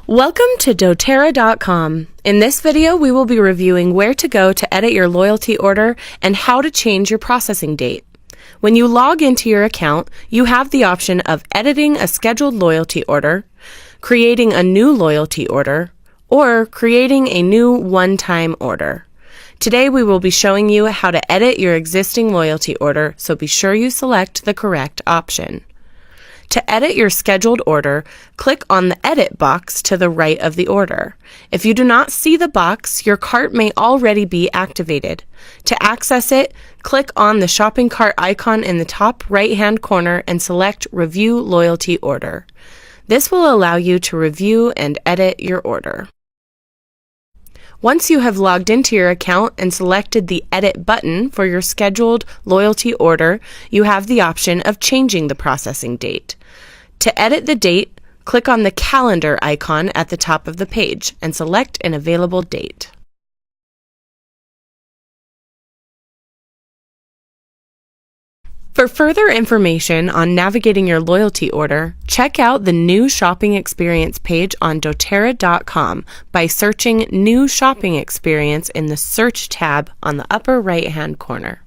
Welcome to doTERRA.com. In this video, we will be reviewing where to go to edit your loyalty order and how to change your processing date. When you log into your account, you have the option of editing a scheduled loyalty order, creating a new loyalty order, or creating a new one-time order. Today, we will be showing you how to edit your existing loyalty order, so be sure you select the correct option. To edit your scheduled order, click on the Edit box to the right of the order. If you do not see the box, your cart may already be activated. To access it, click on the shopping cart icon in the top right-hand corner and select Review Loyalty Order. This will allow you to review and edit your order. Once you have logged into your account and selected the Edit button for your scheduled loyalty order, you have the option of changing the processing date. To edit the date, click on the calendar icon at the top of the page and select an available date. For further information on navigating your loyalty order, check out the New Shopping Experience page on doTERRA.com by searching New Shopping Experience in the Search tab on the upper right-hand corner.